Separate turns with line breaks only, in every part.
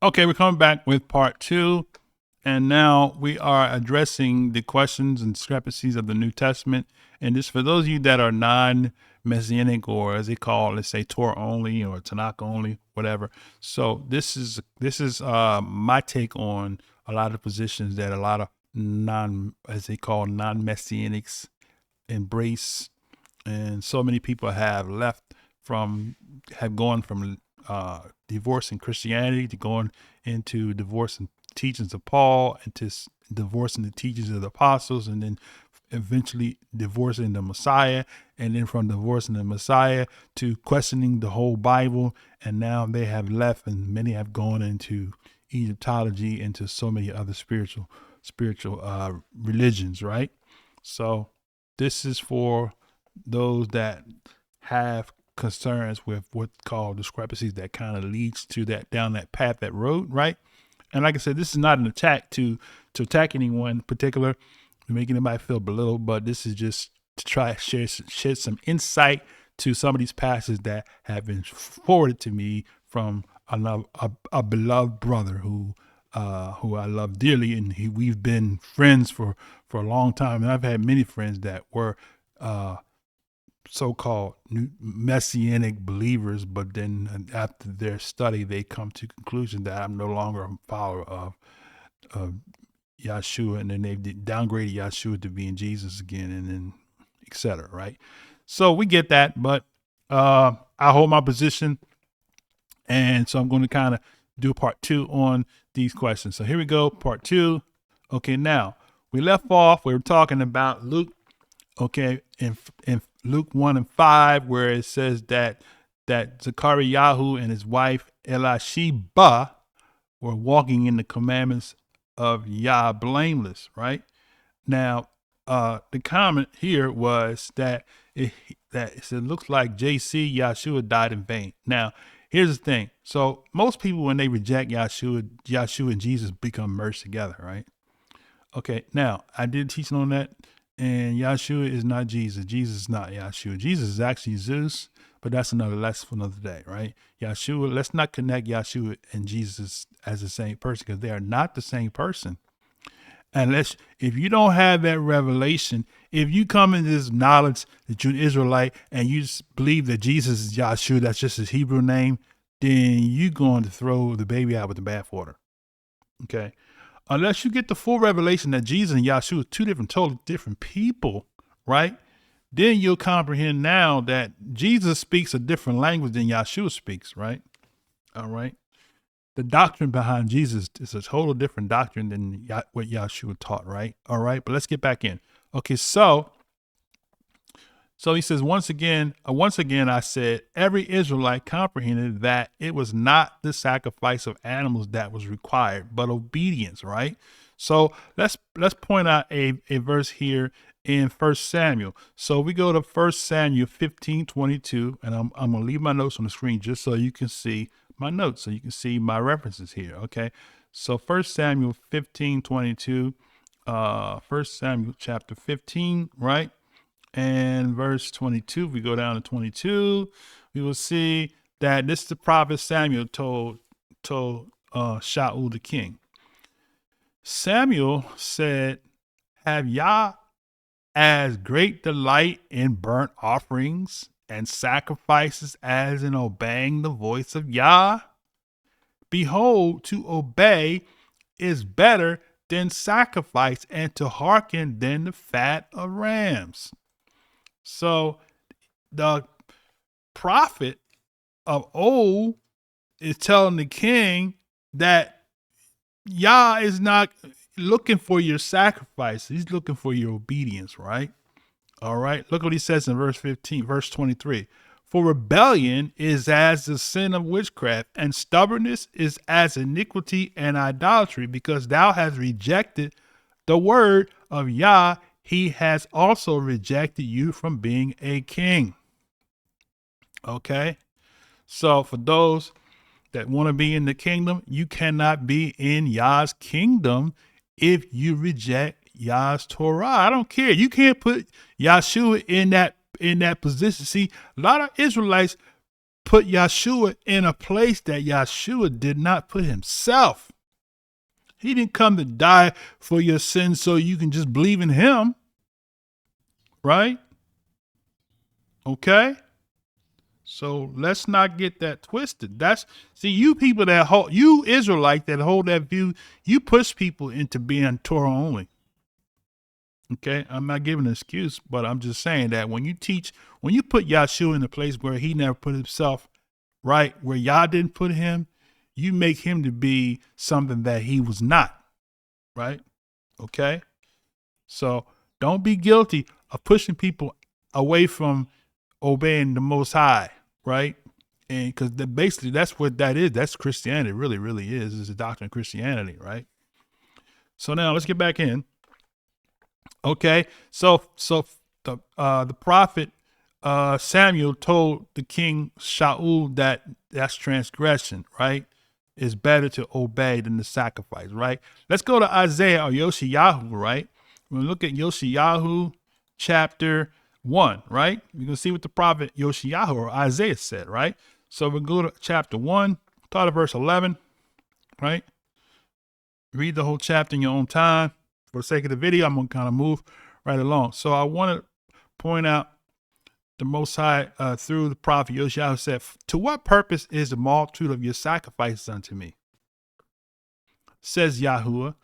Okay, we're coming back with part two. And now we are addressing the questions and discrepancies of the New Testament. And this for those of you that are non-messianic, or as they call, let's say Torah only or Tanakh only, whatever. So this is my take on a lot of positions that a lot of as they call non-messianics embrace, and so many people have gone from divorcing Christianity to going into divorcing teachings of Paul, and to divorcing the teachings of the apostles, and then eventually divorcing the Messiah, and then from divorcing the Messiah to questioning the whole Bible. And now they have left, and many have gone into Egyptology, into so many other spiritual religions, right? So this is for those that have concerns with what's called discrepancies that kind of leads to that, down that path, that road, right? And like I said, this is not an attack to attack anyone in particular, to make anybody feel belittled, but this is just to try to share some insight to some of these passages that have been forwarded to me from a beloved brother who I love dearly, and we've been friends for a long time. And I've had many friends that were so-called messianic believers, but then after their study, they come to the conclusion that I'm no longer a follower of Yahshuwah, and then they downgraded Yahshuwah to being Jesus again, and then etc. Right? So we get that, but I hold my position, and so I'm going to kind of do part two on these questions. So here we go, part two. Okay, now we left off. We were talking about Luke. Okay, in Luke 1:5, where it says that Zechariah and his wife Elisheba were walking in the commandments of Yah blameless, right? Now, the comment here was that it looks like JC Yahshuwah died in vain. Now, here's the thing. So most people, when they reject Yahshuwah and Jesus become merged together, right? Okay, now I did teaching on that, and Yahshuwah is not Jesus. Jesus is not Yahshuwah. Jesus is actually Zeus, but that's another lesson for another day, right? Yahshuwah, let's not connect Yahshuwah and Jesus as the same person, because they are not the same person. Unless, if you don't have that revelation, if you come into this knowledge that you're an Israelite and you just believe that Jesus is Yahshua, that's just his Hebrew name, then you're going to throw the baby out with the bathwater. Okay? Unless you get the full revelation that Jesus and Yahshua are two totally different people, right? Then you'll comprehend now that Jesus speaks a different language than Yahshua speaks, right? All right? The doctrine behind Jesus is a total different doctrine than what Yahshua taught, right? All right, but let's get back in. Okay, so he says, once again, I said, every Israelite comprehended that it was not the sacrifice of animals that was required, but obedience, right? So let's point out a verse here in 1 Samuel. So we go to 1 Samuel 15:22, and I'm going to leave my notes on the screen just so you can see my notes, so you can see my references here. Okay, so 1 Samuel 15:22, 1 Samuel chapter 15, right? And verse 22, we go down to 22, we will see that this is the prophet Samuel told Shaul the king. Samuel said, have Yah as great delight in burnt offerings and sacrifices as in obeying the voice of Yah? Behold, to obey is better than sacrifice, and to hearken than the fat of rams. So the prophet of old is telling the king that Yah is not looking for your sacrifice. He's looking for your obedience, right? All right. Look what he says in verse 23. For rebellion is as the sin of witchcraft, and stubbornness is as iniquity and idolatry, because thou hast rejected the word of Yah. He has also rejected you from being a king. Okay. So for those that want to be in the kingdom, you cannot be in Yah's kingdom if you reject Yah's Torah. I don't care. You can't put Yahshua in that position. See, a lot of Israelites put Yahshuwah in a place that Yahshuwah did not put himself. He didn't come to die for your sins so you can just believe in him. Right? Okay? So let's not get that twisted. See, you people you Israelites that hold that view, you push people into being Torah only. Okay? I'm not giving an excuse, but I'm just saying that when you put Yahshua in a place where he never put himself, right, where Yah didn't put him, you make him to be something that he was not, right? Okay? So don't be guilty of pushing people away from obeying the Most High, right? And because basically that's what that is. That's Christianity. It really, really is. It's a doctrine of Christianity, right? So now let's get back in. Okay, so the prophet Samuel told the king Shaul that's transgression, right? It's better to obey than to sacrifice, right? Let's go to Isaiah or Yoshiyahu, right? We're gonna look at Yoshiyahu chapter 1, right? You're gonna see what the prophet Yoshiyahu or Isaiah said, right? So we'll go to chapter 1, start at verse 11, right? Read the whole chapter in your own time. For the sake of the video, I'm going to kind of move right along. So I want to point out the Most High through the prophet Yoshiyahu said, "To what purpose is the multitude of your sacrifices unto me? Says Yahuwah,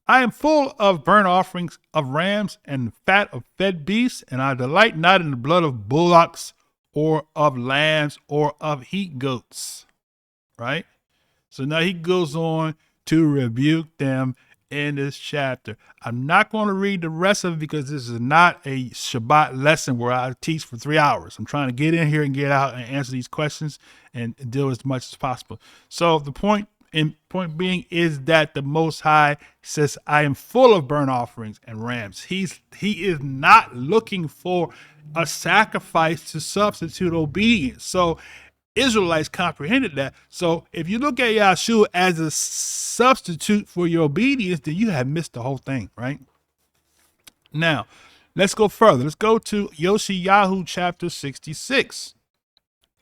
I am full of burnt offerings of rams and fat of fed beasts, and I delight not in the blood of bullocks or of lambs or of heat goats." Right? So now he goes on to rebuke them in this chapter. I'm not going to read the rest of it because this is not a Shabbat lesson where I teach for 3 hours. I'm trying to get in here and get out and answer these questions and deal as much as possible. So the point being is that the Most High says, I am full of burnt offerings and rams. He is not looking for a sacrifice to substitute obedience. So Israelites comprehended that. So if you look at Yahshua as a substitute for your obedience, then you have missed the whole thing, right? Now, let's go further. Let's go to Yoshiyahu chapter 66.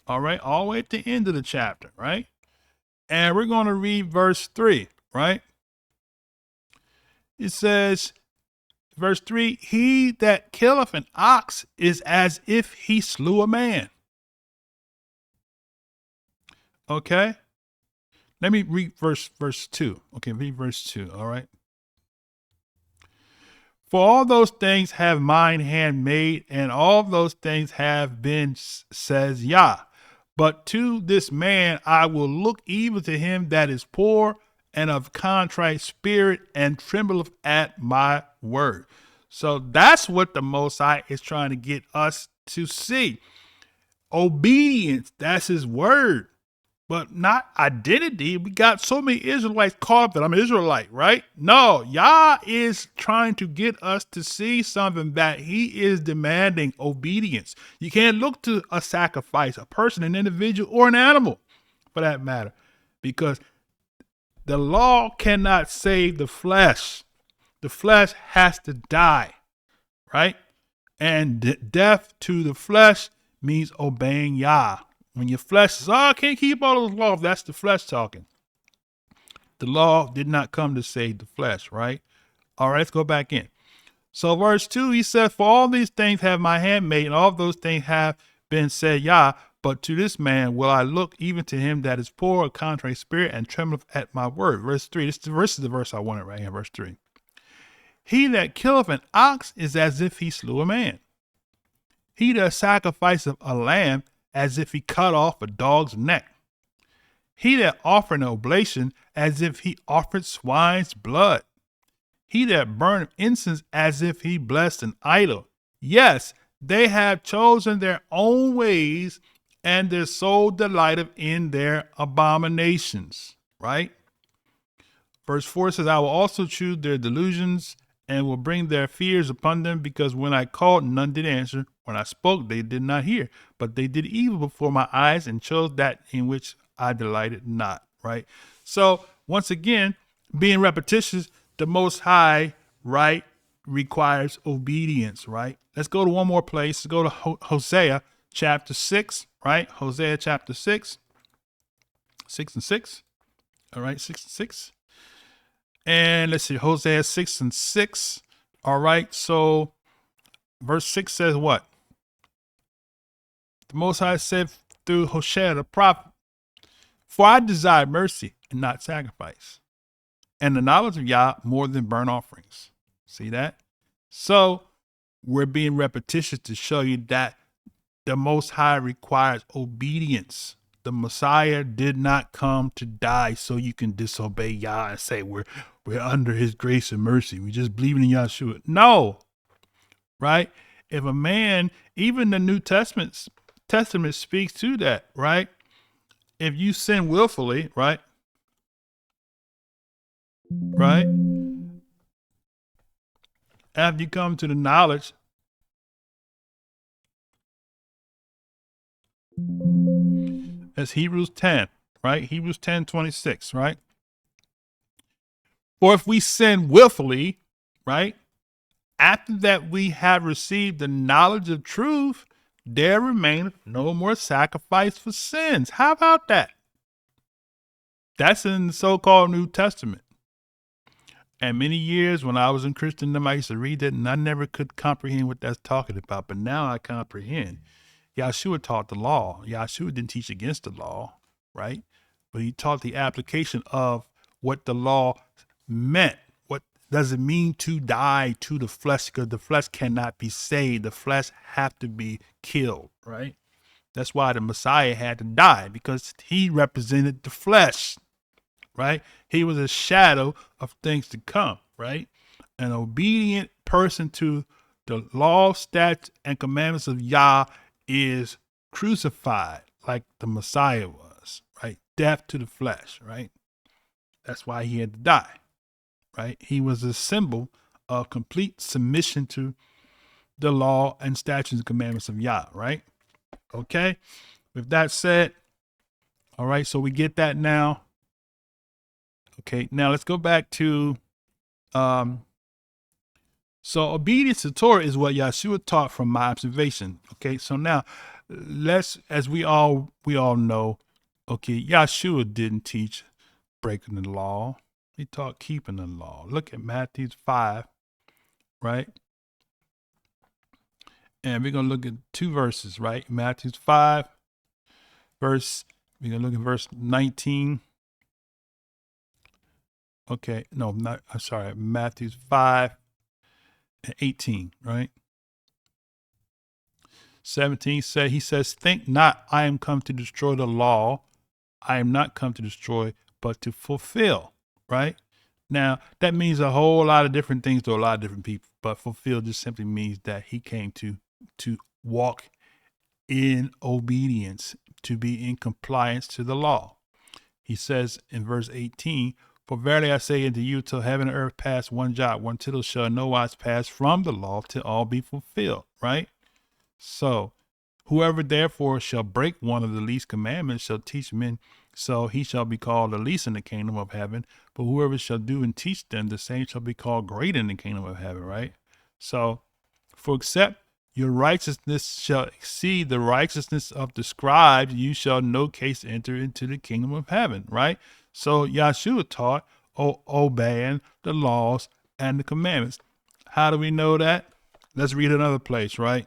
All right, all the way at the end of the chapter, right? And we're going to read verse 3, right? It says, verse 3, he that killeth an ox is as if he slew a man. Okay, let me read verse 2. Okay, read verse 2. All right. For all those things have mine hand made, and all those things have been, says Yah. But to this man I will look even to him that is poor and of contrite spirit and trembleth at my word. So that's what the Most High is trying to get us to see. Obedience, that's his word. But not identity. We got so many Israelites caught up that I'm an Israelite, right? No, Yah is trying to get us to see something that he is demanding obedience. You can't look to a sacrifice, a person, an individual, or an animal for that matter, because the law cannot save the flesh. The flesh has to die, right? And death to the flesh means obeying Yah. When your flesh says, I can't keep all those laws, that's the flesh talking. The law did not come to save the flesh, right? All right, let's go back in. So verse 2, he says, for all these things have my hand made, and all those things have been said, Yah, but to this man will I look, even to him that is poor, a contrite spirit, and trembleth at my word. Verse 3, this is the verse I wanted right here, verse 3. He that killeth an ox is as if he slew a man. He that sacrificeth a lamb as if he cut off a dog's neck. He that offered an oblation as if he offered swine's blood. He that burned incense as if he blessed an idol. Yes, they have chosen their own ways, and their soul delighteth in their abominations. Right? Verse 4 says, I will also choose their delusions and will bring their fears upon them, because when I called, none did answer. When I spoke, they did not hear, but they did evil before my eyes and chose that in which I delighted not. Right? So once again, being repetitious, the Most High, right, requires obedience. Right? Let's go to one more place. Let's go to Hosea chapter 6, right? Hosea chapter 6, 6 and 6. All right, 6 and 6. And let's see, Hosea 6 and 6. All right, so verse 6 says what? The Most High said through Hosea the prophet, "For I desire mercy and not sacrifice, and the knowledge of Yah more than burnt offerings." See that? So we're being repetitious to show you that the Most High requires obedience. The Messiah did not come to die so you can disobey Yah and say we're under his grace and mercy. We just believe in Yahshua. No, right? If a man, even the New Testament speaks to that, right? If you sin willfully, right? Right? After you come to the knowledge, that's Hebrews 10, right? Hebrews 10:26, right? For if we sin willfully, right? After that we have received the knowledge of truth, there remaineth no more sacrifice for sins. How about that? That's in the so-called New Testament. And many years when I was in Christendom, I used to read that and I never could comprehend what that's talking about. But now I comprehend. Yahshua taught the law. Yahshua didn't teach against the law, right? But he taught the application of what the law meant. What does it mean to die to the flesh? Because the flesh cannot be saved. The flesh have to be killed, right? That's why the Messiah had to die, because he represented the flesh, right? He was a shadow of things to come, right? An obedient person to the law, statutes, and commandments of Yah is crucified like the Messiah was, right? Death to the flesh, right? That's why he had to die, right? He was a symbol of complete submission to the law and statutes and commandments of Yah, right? Okay. With that said, all right, so we get that now. Okay, now let's go back to so obedience to Torah is what Yahshua taught from my observation. Okay, so now let's, as we all know, okay, Yahshua didn't teach breaking the law. He taught keeping the law. Look at Matthew 5, right? And we're gonna look at two verses, right? Matthew 5, we're gonna look at verse 19. Okay, no, not, I'm sorry, Matthew 5 and 18, right? 17 said, he says, "Think not I am come to destroy the law. I am not come to destroy, but to fulfill," right? Now, that means a whole lot of different things to a lot of different people, but fulfill just simply means that he came to walk in obedience, to be in compliance to the law. He says in verse 18, "For verily I say unto you, till heaven and earth pass, one jot, one tittle shall no wise pass from the law till all be fulfilled," right? So whoever therefore shall break one of the least commandments shall teach men, so he shall be called the least in the kingdom of heaven. But whoever shall do and teach them, the same shall be called great in the kingdom of heaven, right? So, for except your righteousness shall exceed the righteousness of the scribes, you shall no case enter into the kingdom of heaven, right? So Yahshua taught obeying the laws and the commandments. How do we know that? Let's read another place, right?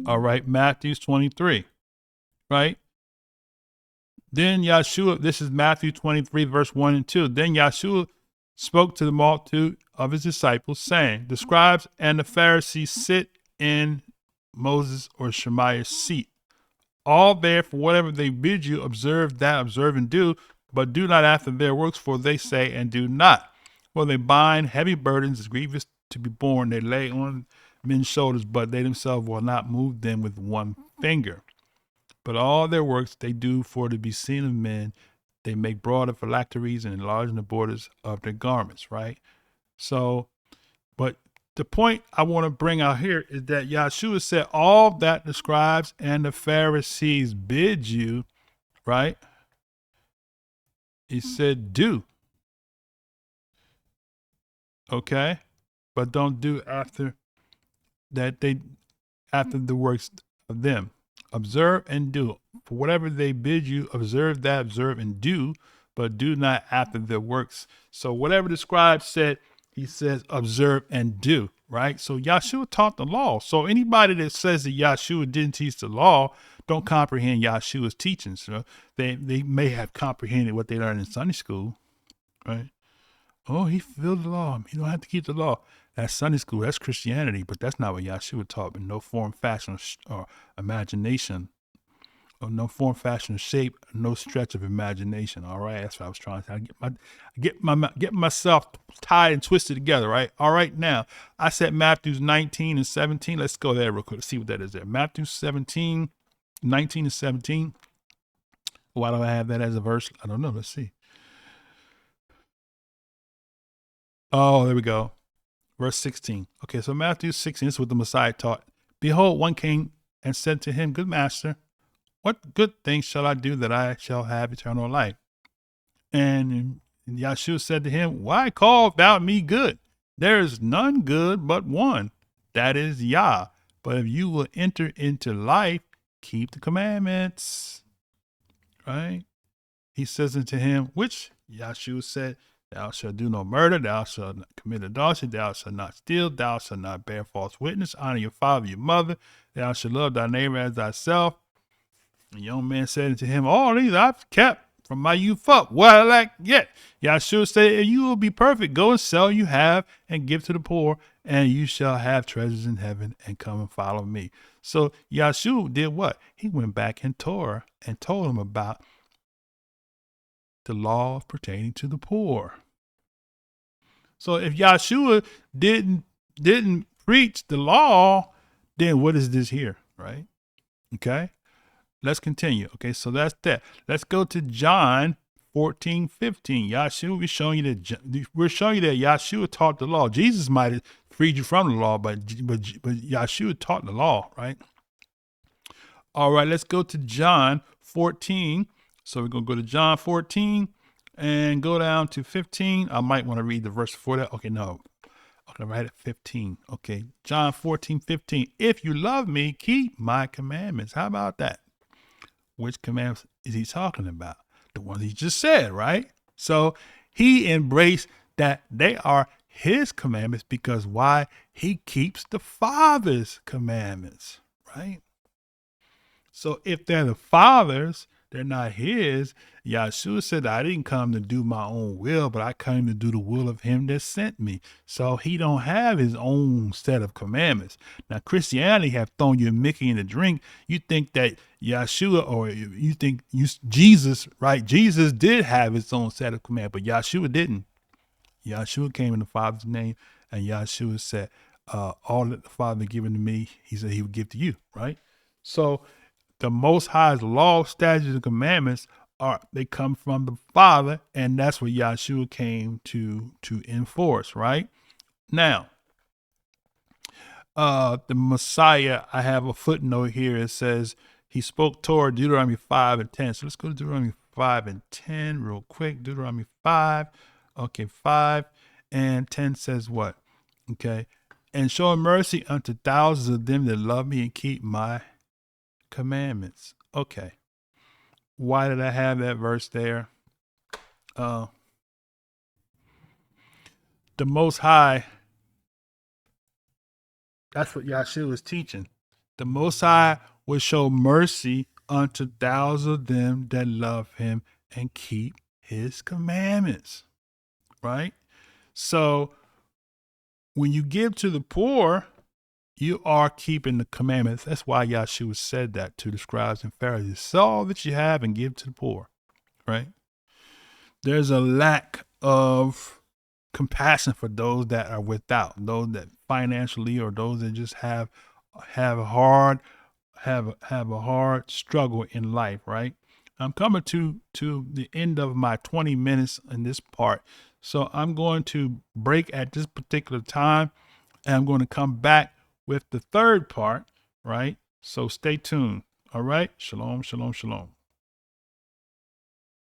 All right, Matthew 23, right? Then Yahshua, this is Matthew 23, verse 1 and 2. Then Yahshua spoke to the multitude of his disciples, saying, "The scribes and the Pharisees sit in Moses or Shemaiah's seat. All therefore, whatever they bid you, observe and do, but do not after their works, for they say and do not. For they bind heavy burdens, grievous to be borne, they lay on men's shoulders, but they themselves will not move them with one finger. But all their works they do for to be seen of men. They make broader phylacteries and enlarge the borders of their garments," right? So, but the point I want to bring out here is that Yahshua said all that the scribes and the Pharisees bid you, right? He said do. Okay? But don't do after that they after the works of them. Observe and do. For whatever they bid you, observe and do, but do not after their works. So whatever the scribe said, he says observe and do, right? So Yahshua taught the law. So anybody that says that Yahshua didn't teach the law don't comprehend Yahshua's teachings. So they may have comprehended what they learned in Sunday school, right? Oh, he fulfilled the law. You don't have to keep the law. That's Sunday school. That's Christianity. But that's not what Yahshua taught in no form, fashion, or imagination. Or no form, fashion, or shape. No stretch of imagination. All right. That's what I was trying to get myself tied and twisted together. Right. All right. Now, I said Matthew 19 and 17. Let's go there real quick. Let's see what that is there. Matthew 17, 19 and 17. Why do I have that as a verse? I don't know. Let's see. Oh, there we go. Verse 16. Okay, so Matthew 16, this is what the Messiah taught. Behold, one came and said to him, Good master, what good things shall I do that I shall have eternal life? And Yahshua said to him, Why callest thou me good? There is none good but one, that is Yah. But if you will enter into life, keep the commandments. Right? He says unto him, which Yahshua said, Thou shalt do no murder, thou shalt not commit adultery, thou shalt not steal, thou shalt not bear false witness, honor your father, your mother, thou shalt love thy neighbor as thyself. The young man said unto him, All these I've kept from my youth up. What I lack yet? Yahshua said, You will be perfect. Go and sell you have and give to the poor, and you shall have treasures in heaven, and come and follow me. So Yahshua did what? He went back in Torah and told him about the law pertaining to the poor. So if Yahshua didn't preach the law, then what is this here, right? Okay, let's continue. Okay, so that's that. Let's go to John 14:15. Yahshua, we're showing you that Yahshua taught the law. Jesus might have freed you from the law, but Yahshua taught the law, right? All right, let's go to John 14. So we're going to go to John 14 and go down to 15. I might want to read the verse before that. Okay, no. Okay, right at 15. Okay, John 14:15. If you love me, keep my commandments. How about that? Which commandments is he talking about? The ones he just said, right? So he embraced that they are his commandments because why? He keeps the Father's commandments, right? So if they're the Father's, they're not his. Yahshua said, I didn't come to do my own will, but I came to do the will of him that sent me. So he don't have his own set of commandments. Now, Christianity have thrown you a Mickey in the drink. You think that Yahshua, or you think Jesus, right? Jesus did have his own set of commandments, but Yahshua didn't. Yahshua came in the Father's name, and Yahshua said, all that the Father given to me, he said he would give to you, right? So the Most High's law, statutes, and commandments they come from the Father, and that's what Yahshua came to enforce, right? Now, the Messiah, I have a footnote here. It says he spoke Torah, Deuteronomy 5 and 10. So let's go to Deuteronomy 5 and 10 real quick. Deuteronomy 5. Okay, 5 and 10 says what? Okay. And show mercy unto thousands of them that love me and keep my commandments. Okay. Why did I have that verse there? The Most High, that's what Yahshua was teaching. The Most High will show mercy unto thousands of them that love him and keep his commandments, right? So when you give to the poor, you are keeping the commandments. That's why Yahshua said that to the scribes and Pharisees. Sell all that you have and give to the poor, right? There's a lack of compassion for those that are without, those that financially, or those that just have a hard struggle in life, right? I'm coming to the end of my 20 minutes in this part. So I'm going to break at this particular time, and I'm going to come back with the third part, right? So stay tuned. All right. Shalom, shalom, shalom.